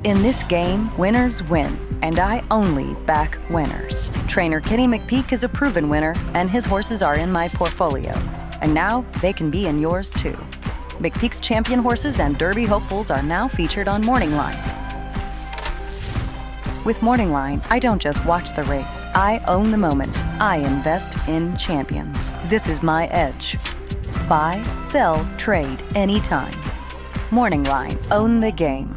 In this game, winners win, and I only back winners. Trainer Kenny McPeak is a proven winner, and his horses are in my portfolio. And now they can be in yours too. McPeak's champion horses and Derby hopefuls are now featured on Morning Line. With Morning Line, I don't just watch the race. I own the moment. I invest in champions. This is my edge. Buy, sell, trade anytime. Morning Line, own the game.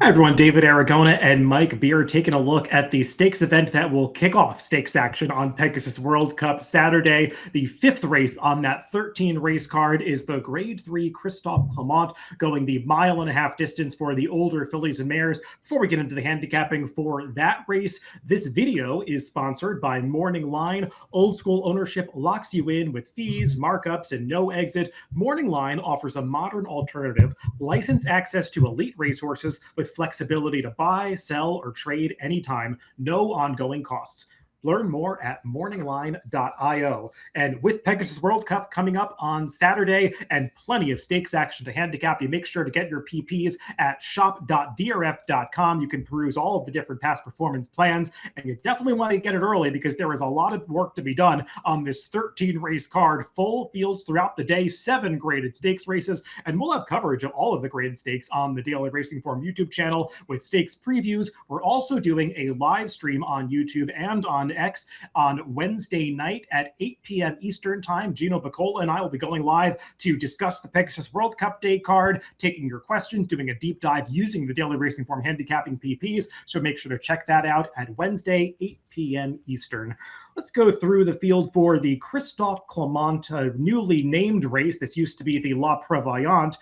Hi everyone, David Aragona and Mike Beer taking a look at the stakes event that will kick off stakes action on Pegasus World Cup Saturday. The fifth race on that 13 race card is the Grade 3 Christophe Clement, going the 1.5 mile distance for the older fillies and mares. Before we get into the handicapping for that race, this video is sponsored by Morning Line. Old school ownership locks you in with fees, markups, and no exit. Morning Line offers a modern alternative, licensed access to elite racehorses with flexibility to buy, sell, or trade anytime, no ongoing costs. Learn more at morningline.io. And with Pegasus World Cup coming up on Saturday and plenty of stakes action to handicap, you make sure to get your PPs at shop.drf.com. You can peruse all of the different past performance plans, and you definitely want to get it early because there is a lot of work to be done on this 13 race card. Full fields throughout the day, 7 graded stakes races, and we'll have coverage of all of the graded stakes on the Daily Racing Form YouTube channel with stakes previews. We're also doing a live stream on YouTube and on X on Wednesday night at 8 p.m. Eastern Time. Gino Bacola and I will be going live to discuss the Pegasus World Cup Day card, taking your questions, doing a deep dive using the Daily Racing Form handicapping PPs. So make sure to check that out at Wednesday, 8 p.m. Eastern. Let's go through the field for the Christophe Clement newly named race. This used to be the La Prévoyante,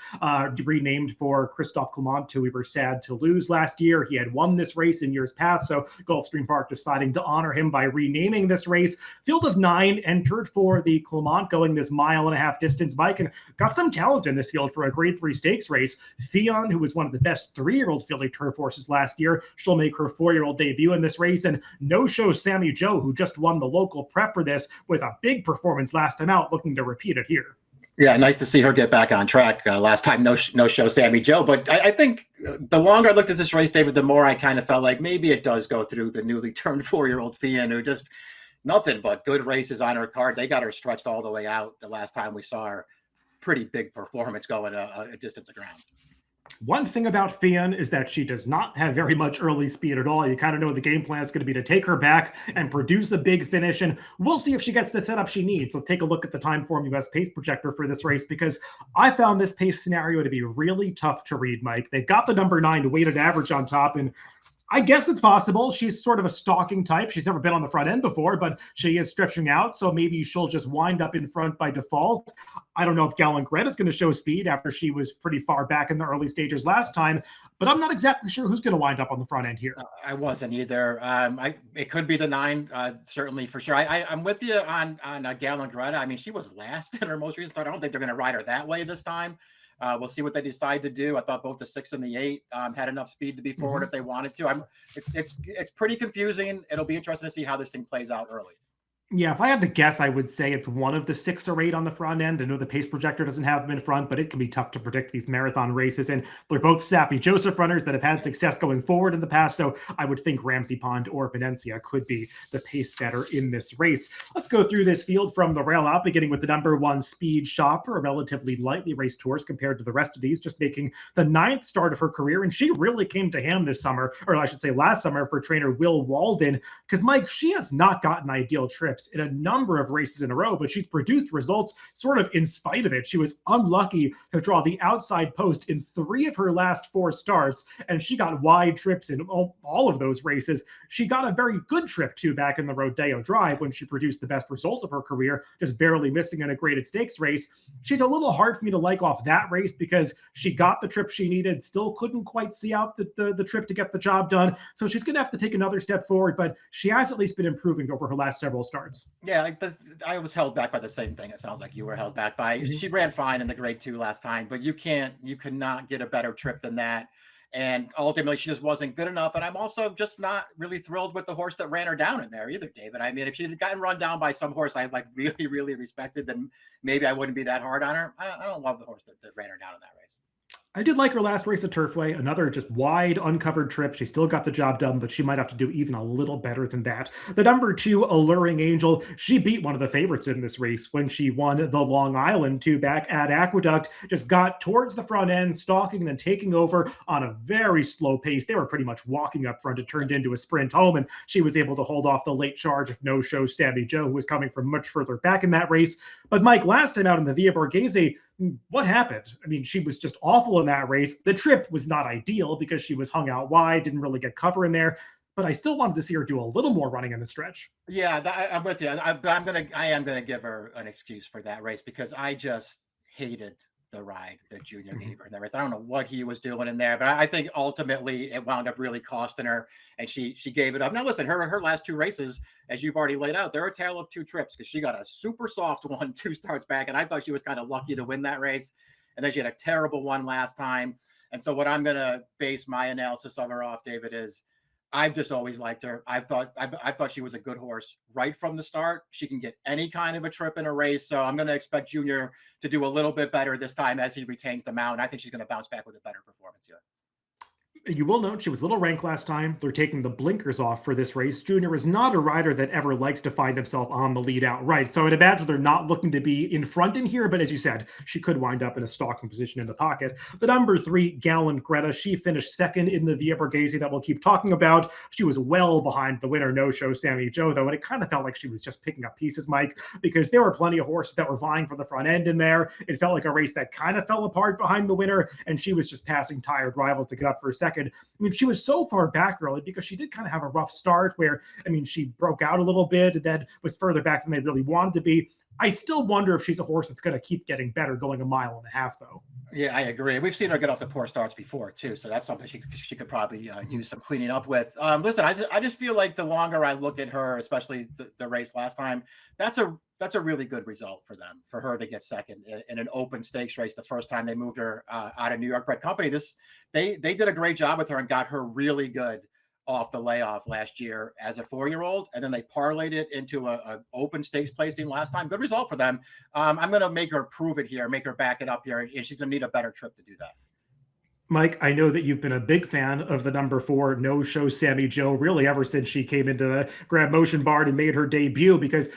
renamed for Christophe Clement, who we were sad to lose last year. He had won this race in years past, so Gulfstream Park deciding to honor him by renaming this race. Field of 9 entered for the Clement, going this 1.5 mile distance. Mike, and got some talent in this field for a Grade 3 stakes race. Fionn, who was one of the best 3-year-old filly turf horses last year, she'll make her 4-year-old debut in this race. And no-show Sammy Joe, who just won the local prep for this with a big performance last time out, looking to repeat it here. Yeah, nice to see her get back on track. Last time, no show Sammy Joe. But I think the longer I looked at this race, David, the more I kind of felt like maybe it does go through the newly turned 4-year-old Fionn, who just nothing but good races on her card. They got her stretched all the way out the last time we saw her. Pretty big performance going a distance of ground. One thing about Fionn is that she does not have very much early speed at all. You kind of know the game plan is going to be to take her back and produce a big finish, and we'll see if she gets the setup she needs. Let's take a look at the Timeform US pace projector for this race, because I found this pace scenario to be really tough to read, Mike. They've got the number 9 weighted average on top, and I guess it's possible. She's sort of a stalking type. She's never been on the front end before, but she is stretching out, so maybe she'll just wind up in front by default. I don't know if Gallant Gret is going to show speed after she was pretty far back in the early stages last time, but I'm not exactly sure who's going to wind up on the front end here. I wasn't either. It could be the 9, certainly for sure. I'm with you on Gallant Gret. I mean, she was last in her most recent start. I don't think they're going to ride her that way this time. We'll see what they decide to do. I thought both the 6 and the 8 had enough speed to be forward if they wanted to. It's pretty confusing. It'll be interesting to see how this thing plays out early. Yeah, if I had to guess, I would say it's one of the 6 or 8 on the front end. I know the pace projector doesn't have them in front, but it can be tough to predict these marathon races. And they're both Saffie Joseph runners that have had success going forward in the past. So I would think Ramsey Pond or Venencia could be the pace setter in this race. Let's go through this field from the rail out, beginning with the number 1 Speed Shopper, a relatively lightly raced horse compared to the rest of these, just making the 9th start of her career. And she really came to hand this summer, or I should say last summer, for trainer Will Walden. Because, Mike, she has not gotten ideal trips in a number of races in a row, but she's produced results sort of in spite of it. She was unlucky to draw the outside post in 3 of her last 4 starts, and she got wide trips in all of those races. She got a very good trip, too, back in the Rodeo Drive when she produced the best result of her career, just barely missing in a graded stakes race. She's a little hard for me to like off that race because she got the trip she needed, still couldn't quite see out the trip to get the job done, so she's going to have to take another step forward, but she has at least been improving over her last several starts. starts. Yeah, I was held back by the same thing. It sounds like you were held back by. She ran fine in the grade 2 last time, but you could not get a better trip than that. And ultimately, she just wasn't good enough. And I'm also just not really thrilled with the horse that ran her down in there either, David. I mean, if she had gotten run down by some horse I like really, really respected, then maybe I wouldn't be that hard on her. I don't love the horse that ran her down in that race. I did like her last race at Turfway, another just wide, uncovered trip. She still got the job done, but she might have to do even a little better than that. The number 2, Alluring Angel, she beat one of the favorites in this race when she won the Long Island 2 back at Aqueduct, just got towards the front end, stalking and then taking over on a very slow pace. They were pretty much walking up front. It turned into a sprint home, and she was able to hold off the late charge of no-show Sammy Joe, who was coming from much further back in that race. But Mike, last time out in the Via Borghese, what happened? I mean, she was just awful in that race. The trip was not ideal because she was hung out wide, didn't really get cover in there, but I still wanted to see her do a little more running in the stretch. Yeah, I'm with you. I am gonna give her an excuse for that race because I just hated the ride that Junior gave her in that race. I don't know what he was doing in there, but I think ultimately it wound up really costing her, and she gave it up. Now listen, her last 2 races, as you've already laid out, they're a tale of 2 trips because she got a super soft one 2 starts back, and I thought she was kind of lucky to win that race, and then she had a terrible one last time. And so what I'm gonna base my analysis of her off, David, is I've just always liked her. I thought she was a good horse right from the start. She can get any kind of a trip in a race. So I'm going to expect Junior to do a little bit better this time as he retains the mount. I think she's going to bounce back with a better performance here. You will note she was a little ranked last time. They're taking the blinkers off for this race. Junior is not a rider that ever likes to find himself on the lead outright. So I'd imagine they're not looking to be in front in here. But as you said, she could wind up in a stalking position in the pocket. The number 3, Gallant Greta, she finished second in the Via Borghese that we'll keep talking about. She was well behind the winner, no-show Sammy Joe, though. And it kind of felt like she was just picking up pieces, Mike, because there were plenty of horses that were vying for the front end in there. It felt like a race that kind of fell apart behind the winner, and she was just passing tired rivals to get up for a second. I mean, she was so far back early because she did kind of have a rough start where, I mean, she broke out a little bit and then was further back than they really wanted to be. I still wonder if she's a horse that's going to keep getting better going a mile and a half, though. Yeah, I agree. We've seen her get off the poor starts before, too. So that's something she could probably use some cleaning up with. Listen, I just feel like the longer I look at her, especially the race last time, that's a really good result for them, for her to get second in an open stakes race the first time they moved her out of New York Bred Company. They did a great job with her and got her really good off the layoff last year as a 4-year-old, and then they parlayed it into a open stakes placing last time. Good result for them. I'm going to make her prove it here, make her back it up here, and she's going to need a better trip to do that. Mike, I know that you've been a big fan of the number 4 no-show Sammy Joe really ever since she came into the Grab Motion barn and made her debut, because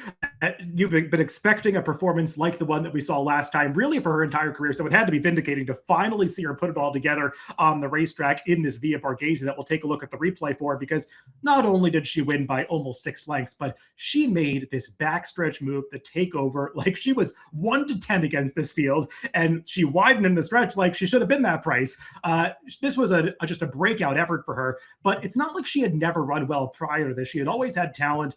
you've been expecting a performance like the one that we saw last time really for her entire career. So it had to be vindicating to finally see her put it all together on the racetrack in this Via Borghese that we'll take a look at the replay for, because not only did she win by almost 6 lengths, but she made this backstretch move, the takeover, like she was 1-10 against this field, and she widened in the stretch like she should have been that price. This was just a breakout effort for her, but it's not like she had never run well prior to this. She had always had talent.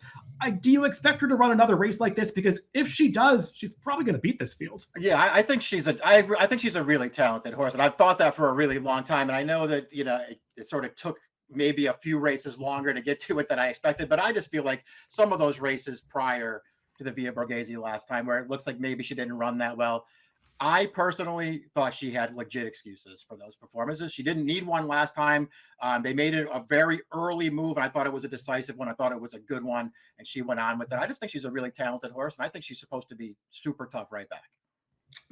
Do you expect her to run another race like this? Because if she does, she's probably going to beat this field. Yeah, I think she's a really talented horse, and I've thought that for a really long time. And I know that it sort of took maybe a few races longer to get to it than I expected, but I just feel like some of those races prior to the Via Borghese last time, where it looks like maybe she didn't run that well, I personally thought she had legit excuses for those performances. She didn't need one last time. They made it a very early move, and I thought it was a decisive one. I thought it was a good one, and she went on with it. I just think she's a really talented horse, and I think she's supposed to be super tough right back.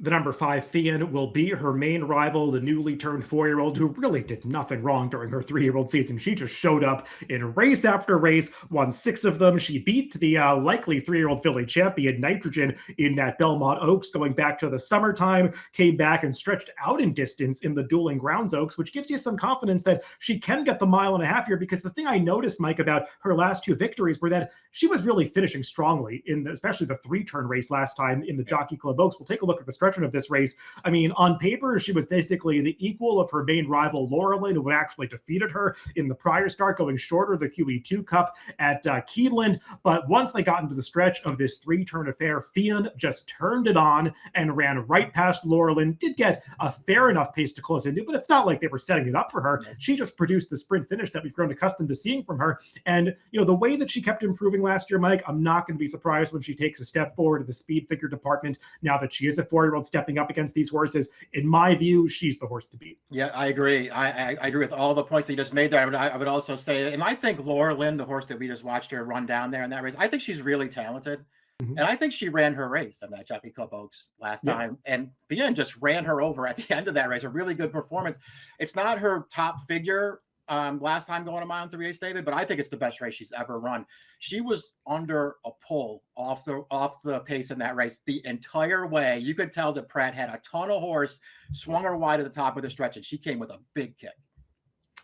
The number 5, Fian, will be her main rival, the newly turned 4-year-old who really did nothing wrong during her 3-year-old season. She just showed up in race after race, won 6 of them. She beat the likely 3-year-old filly champion Nitrogen in that Belmont Oaks going back to the summertime, came back and stretched out in distance in the Dueling Grounds Oaks, which gives you some confidence that she can get the 1.5 miles here, because the thing I noticed, Mike, about her last 2 victories were that she was really finishing strongly in especially the 3-turn race last time in the Jockey Club Oaks. We'll take a look at the stretch stretch of this race. I mean, on paper, she was basically the equal of her main rival, Laurelin, who actually defeated her in the prior start, going shorter the QE2 Cup at Keeneland. But once they got into the stretch of this three-turn affair, Fionn just turned it on and ran right past Laurelin. Did get a fair enough pace to close into, but it's not like they were setting it up for her. She just produced the sprint finish that we've grown accustomed to seeing from her. And, the way that she kept improving last year, Mike, I'm not going to be surprised when she takes a step forward in the speed figure department now that she is a 4-year-old stepping up against these horses. In my view, she's the horse to beat. Yeah, I agree. I agree with all the points that you just made there. I would also say, and I think Laura Lynn, the horse that we just watched her run down there in that race, I think she's really talented. And I think she ran her race on that Jockey Club Oaks last time. And Fionn just ran her over at the end of that race. A really good performance. It's not her top figure last time going a mile and 3/8, David, but I think it's the best race she's ever run. She was under a pull off the pace in that race the entire way. You could tell that Pratt had a ton of horse, swung her wide at the top of the stretch, and she came with a big kick.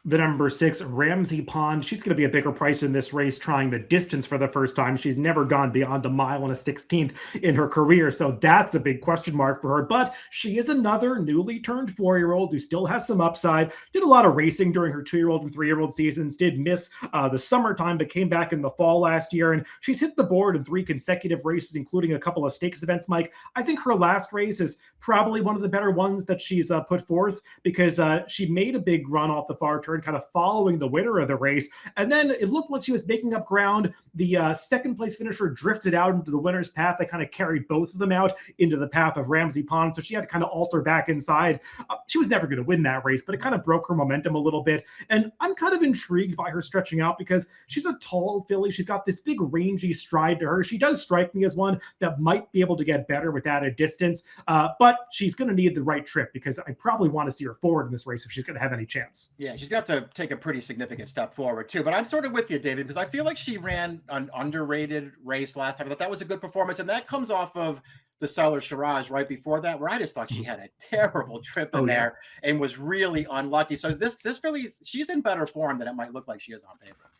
The number 6, Ramsey Pond. She's going to be a bigger price in this race, trying the distance for the first time. She's never gone beyond a mile and a 16th in her career, so that's a big question mark for her. But she is another newly turned 4-year-old who still has some upside. Did a lot of racing during her 2-year-old and 3-year-old seasons. Did miss the summertime, but came back in the fall last year. And she's hit the board in 3 consecutive races, including a couple of stakes events, Mike. I think her last race is probably one of the better ones that she's put forth, because she made a big run off the far turn, kind of following the winner of the race. And then it looked like she was making up ground. The second place finisher drifted out into the winner's path. They kind of carried both of them out into the path of Ramsey Pond. So she had to kind of alter back inside. She was never going to win that race, but it kind of broke her momentum a little bit. And I'm kind of intrigued by her stretching out, because she's a tall filly. She's got this big rangy stride to her. She does strike me as one that might be able to get better with added distance. But she's going to need the right trip, because I probably want to see her forward in this race if she's going to have any chance. Yeah, she's got to take a pretty significant step forward too. But I'm sort of with you, David, because I feel like she ran an underrated race last time. I thought that was a good performance, and that comes off of the Seller Shiraz right before that, where I just thought she had a terrible trip in there and was really unlucky. So this really, she's in better form than it might look like she is on paper.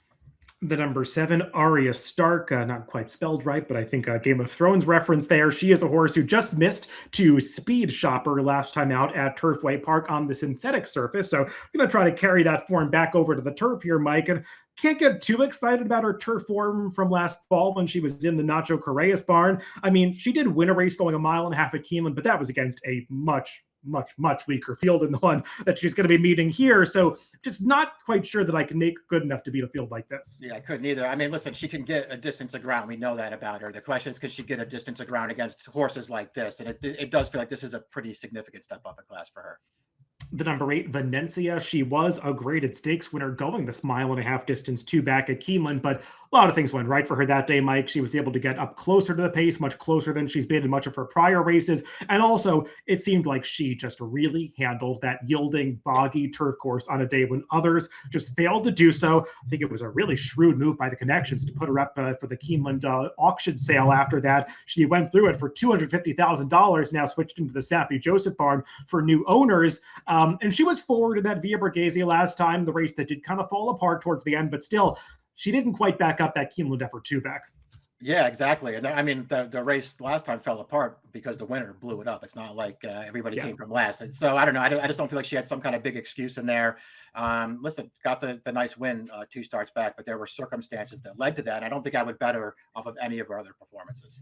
The number 7, Arya Stark, not quite spelled right, but I think a Game of Thrones reference there. She is a horse who just missed to Speed Shopper last time out at Turfway Park on the synthetic surface. So I'm going to try to carry that form back over to the turf here, Mike. And can't get too excited about her turf form from last fall when she was in the Nacho Correas barn. I mean, she did win a race going a mile and a half at Keeneland, but that was against a much weaker field than the one that she's going to be meeting here. So just not quite sure that I can make good enough to beat a field like this. Yeah, I couldn't either. I mean, listen, she can get a distance of ground. We know that about her. The question is, can she get a distance of ground against horses like this? And it does feel like this is a pretty significant step up in class for her. The number 8, Venencia. She was a graded stakes winner going this mile and a half distance 2 back at Keeneland, but a lot of things went right for her that day, Mike. She was able to get up closer to the pace, much closer than she's been in much of her prior races. And also, it seemed like she just really handled that yielding, boggy turf course on a day when others just failed to do so. I think it was a really shrewd move by the connections to put her up for the Keeneland auction sale after that. She went through it for $250,000, now switched into the Safi Joseph barn for new owners. And she was forward in that Via Borghese last time, the race that did kind of fall apart towards the end, but still, she didn't quite back up that Keeneland effort 2 back. Yeah, exactly. And I mean, the race last time fell apart because the winner blew it up. It's not like everybody came from last. And so I don't know. I just don't feel like she had some kind of big excuse in there. Listen, got the nice win 2 starts back, but there were circumstances that led to that. I don't think I would bet her off of any of her other performances.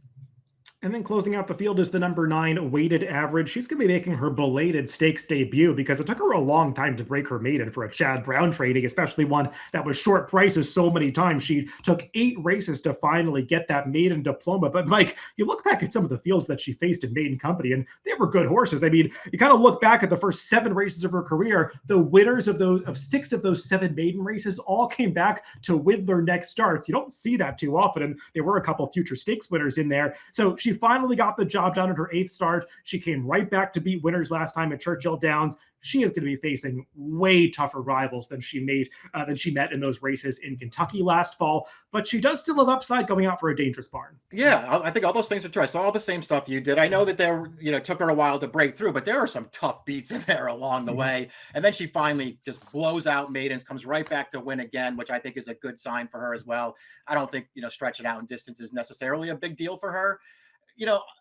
And then closing out the field is the number 9, Weighted Average. She's going to be making her belated stakes debut, because it took her a long time to break her maiden for a Chad Brown trading, especially one that was short prices so many times. She took 8 races to finally get that maiden diploma. But Mike, you look back at some of the fields that she faced in maiden company, and they were good horses. I mean, you kind of look back at the first 7 races of her career, the winners of 6 of those 7 maiden races all came back to win their next starts. You don't see that too often, and there were a couple of future stakes winners in there. So she finally got the job done at her 8th start. She came right back to beat winners last time at Churchill Downs. She is going to be facing way tougher rivals than she met in those races in Kentucky last fall. But she does still have upside going out for a dangerous barn. Yeah, I think all those things are true. I saw all the same stuff you did. I know that took her a while to break through, but there are some tough beats in there along the way. And then she finally just blows out maidens, comes right back to win again, which I think is a good sign for her as well. I don't think, stretching out in distance is necessarily a big deal for her.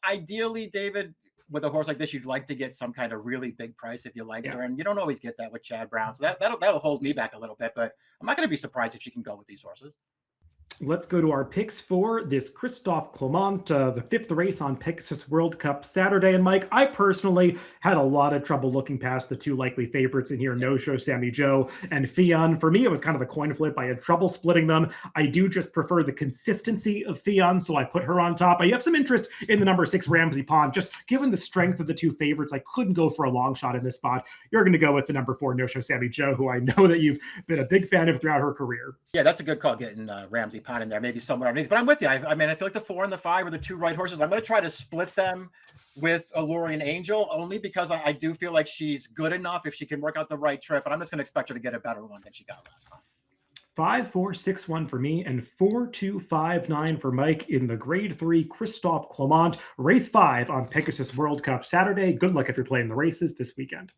Ideally, David, with a horse like this, you'd like to get some kind of really big price if you liked Yeah. her, and you don't always get that with Chad Brown. So that'll hold me back a little bit, but I'm not going to be surprised if she can go with these horses. Let's go to our picks for this Christophe Clement, the fifth race on Pegasus World Cup Saturday. And Mike, I personally had a lot of trouble looking past the two likely favorites in here, No Show, Sammy Joe, and Fionn. For me, it was kind of a coin flip. I had trouble splitting them. I do just prefer the consistency of Fionn, so I put her on top. I have some interest in the number 6 Ramsey Pond. Just given the strength of the two favorites, I couldn't go for a long shot in this spot. You're going to go with the number 4 No Show, Sammy Joe, who I know that you've been a big fan of throughout her career. Yeah, that's a good call, getting Ramsey Pond in there, maybe somewhere underneath. But I'm with you. I mean, I feel like the 4 and the 5 are the two right horses. I'm going to try to split them with Alluring Angel, only because I do feel like she's good enough if she can work out the right trip. And I'm just going to expect her to get a better one than she got last time. 5-4-6-1 for me and 4-2-5-9 for Mike in the Grade 3 Christophe Clement Race 5 on Pegasus World Cup Saturday. Good luck if you're playing the races this weekend.